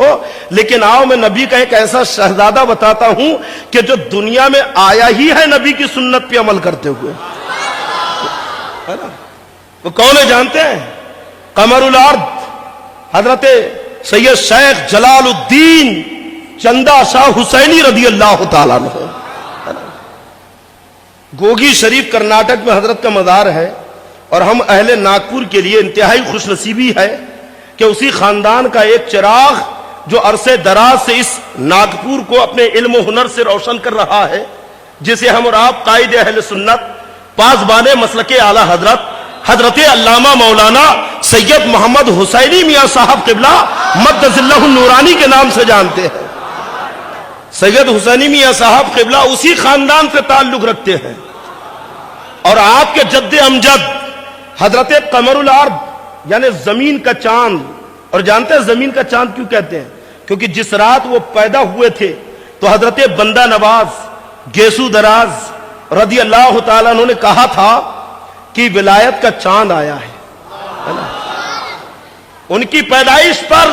ہو، لیکن آؤ میں نبی کا ایک ایسا شہزادہ بتاتا ہوں کہ جو دنیا میں آیا ہی ہے نبی کی سنت پہ عمل کرتے ہوئے، ہے نا؟ وہ کون ہے جانتے ہیں؟ قمر الارض حضرت سید شیخ جلال الدین چندہ شاہ حسینی رضی اللہ تعالیٰ عنہ، گوگی شریف کرناٹک میں حضرت کا مزار ہے، اور ہم اہل ناگپور کے لیے انتہائی خوش نصیبی ہے کہ اسی خاندان کا ایک چراغ جو عرصے دراز سے اس ناگپور کو اپنے علم و ہنر سے روشن کر رہا ہے، جسے ہم اور آپ قائد اہل سنت پاسبان مسلک اعلی حضرت علامہ مولانا سید محمد حسینی میاں صاحب قبلہ مقدس اللہ النورانی کے نام سے جانتے ہیں۔ سید حسینی میاں صاحب قبلہ اسی خاندان سے تعلق رکھتے ہیں، اور آپ کے جد امجد حضرت قمر الارض یعنی زمین کا چاند، اور جانتے ہیں زمین کا چاند کیوں کہتے ہیں؟ کیونکہ جس رات وہ پیدا ہوئے تھے تو حضرت بندہ نواز گیسو دراز رضی اللہ تعالیٰ انہوں نے کہا تھا کہ ولایت کا چاند آیا ہے نا؟ ان کی پیدائش پر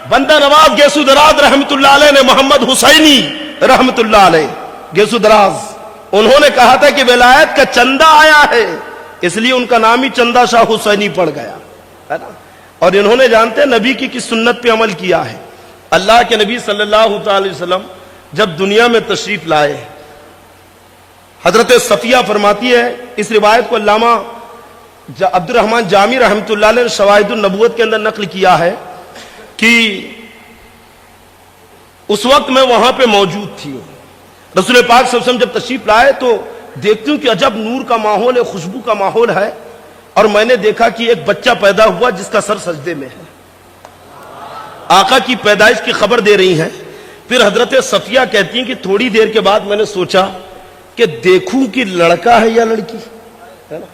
بندہ نواز گیسو دراز رحمت اللہ علیہ نے محمد حسینی رحمت اللہ علیہ گیسو دراز انہوں نے کہا تھا کہ ولایت کا چندہ آیا ہے، اس لیے ان کا نام ہی چندہ شاہ حسینی پڑ گیا ہے نا؟ اور انہوں نے جانتے نبی کی کس سنت پہ عمل کیا ہے؟ اللہ کے نبی صلی اللہ تعالی وسلم جب دنیا میں تشریف لائے، حضرت صفیہ فرماتی ہے، اس روایت کو علامہ عبد الرحمن جامی رحمت اللہ علیہ نے شواہد النبوت کے اندر نقل کیا ہے کہ اس وقت میں وہاں پہ موجود تھی، رسول پاک صلی اللہ علیہ وسلم جب تشریف لائے تو دیکھتی ہوں کہ عجب نور کا ماحول ہے، خوشبو کا ماحول ہے، اور میں نے دیکھا کہ ایک بچہ پیدا ہوا جس کا سر سجدے میں ہے، آقا کی پیدائش کی خبر دے رہی ہیں۔ پھر حضرت صفیہ کہتی ہیں کہ تھوڑی دیر کے بعد میں نے سوچا کہ دیکھوں کہ لڑکا ہے یا لڑکی، ہے نا؟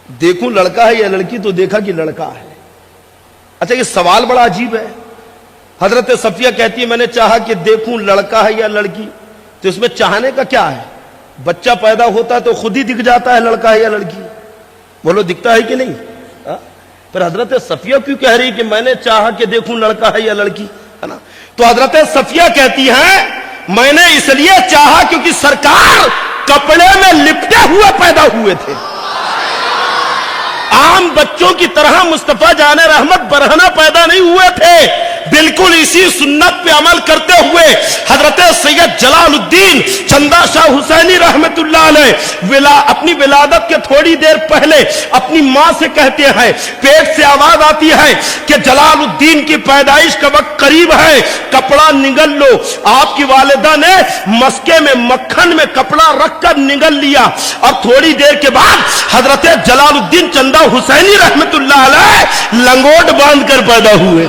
دیکھوں لڑکا ہے یا لڑکی، تو دیکھا کہ لڑکا ہے۔ اچھا یہ سوال بڑا عجیب ہے۔ حضرت صفیہ کہتی ہے میں نے چاہا کہ دیکھوں لڑکا ہے یا لڑکی، تو اس میں چاہنے کا کیا ہے؟ بچہ پیدا ہوتا ہے تو خود ہی دکھ جاتا ہے لڑکا ہے یا لڑکی، بولو دکھتا ہے کہ نہیں؟ پھر حضرت صفیہ کیوں کہہ رہی کہ میں نے چاہا کہ دیکھوں لڑکا ہے یا لڑکی، ہے نا؟ تو حضرت صفیہ کہتی ہیں میں نے اس لیے چاہا کیونکہ سرکار کپڑے میں لپٹے ہوئے پیدا ہوئے تھے، عام بچوں کی طرح مصطفیٰ جان رحمت برہنہ پیدا نہیں ہوئے تھے، بالکل اسی سنت پہ عمل کرتے ہوئے حضرت سید جلال الدین چندہ شاہ حسینی رحمت اللہ علیہ اپنی ولادت کے تھوڑی دیر پہلے اپنی ماں سے کہتے ہیں، پیٹ سے آواز آتی ہے کہ جلال الدین کی پیدائش کا وقت قریب ہے، کپڑا نگل لو۔ آپ کی والدہ نے مسکے میں مکھن میں کپڑا رکھ کر نگل لیا، اور تھوڑی دیر کے بعد حضرت جلال الدین چندہ حسینی رحمت اللہ علیہ لنگوٹ باندھ کر پیدا ہوئے۔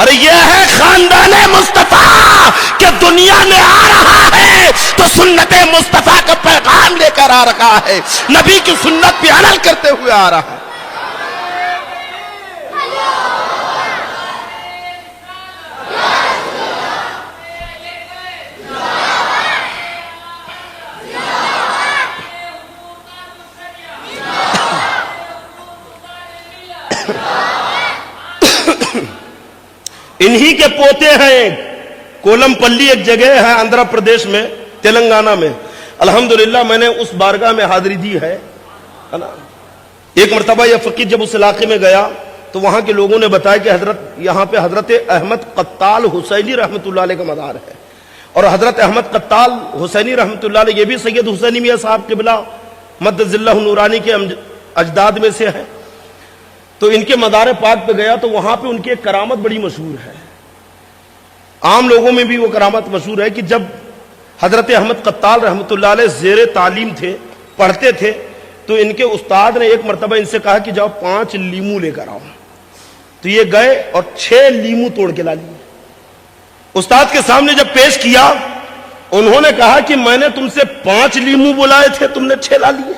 ارے یہ ہے خاندان مصطفیٰ کہ دنیا میں آ رہا ہے تو سنت مصطفیٰ کا پیغام لے کر آ رہا ہے، نبی کی سنت پہ عمل کرتے ہوئے آ رہا ہے۔ انہی کے پوتے ہیں، کولم پلی ایک جگہ ہے آندھرا پردیش میں، تلنگانہ میں، الحمدللہ میں نے اس بارگاہ میں حاضری دی ہے نا۔ ایک مرتبہ یہ فقیر جب اس علاقے میں گیا تو وہاں کے لوگوں نے بتایا کہ یہاں پہ حضرت احمد قتال حسینی رحمت اللہ علیہ کا مزار ہے، اور حضرت احمد قتال حسینی رحمت اللہ علیہ یہ بھی سید حسینی میاں صاحب قبلہ مقدس اللہ نورانی کے اجداد میں سے ہیں۔ تو ان کے مزار پاک پہ گیا تو وہاں پہ ان کی ایک کرامت بڑی مشہور ہے، عام لوگوں میں بھی وہ کرامت مشہور ہے کہ جب حضرت احمد قتال رحمت اللہ علیہ زیر تعلیم تھے، پڑھتے تھے، تو ان کے استاد نے ایک مرتبہ ان سے کہا کہ جاؤ 5 لیمو لے کر آؤ، تو یہ گئے اور 6 لیمو توڑ کے لا لیے۔ استاد کے سامنے جب پیش کیا انہوں نے کہا کہ میں نے تم سے 5 لیمو بلائے تھے، تم نے 6 لا لیے۔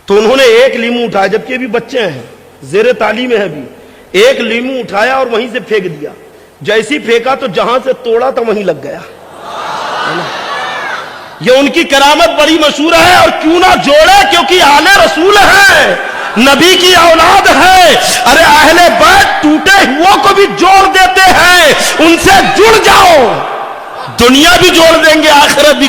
تو انہوں نے 1 لیمو اٹھایا، جبکہ بھی بچے ہیں، زیر تعلیم ہے ابھی، 1 لیمو اٹھایا اور وہیں سے پھینک دیا، جیسی پھینکا تو جہاں سے توڑا تو وہیں لگ گیا۔ یہ ان کی کرامت بڑی مشہور ہے، اور کیوں نہ جوڑے کیونکہ آل رسول ہے، نبی کی اولاد ہے. ارے اہل بیت ٹوٹے ہوا کو بھی جوڑ دیتے ہیں, ان سے جڑ جاؤ, دنیا بھی جوڑ دیں گے, آخرت بھی.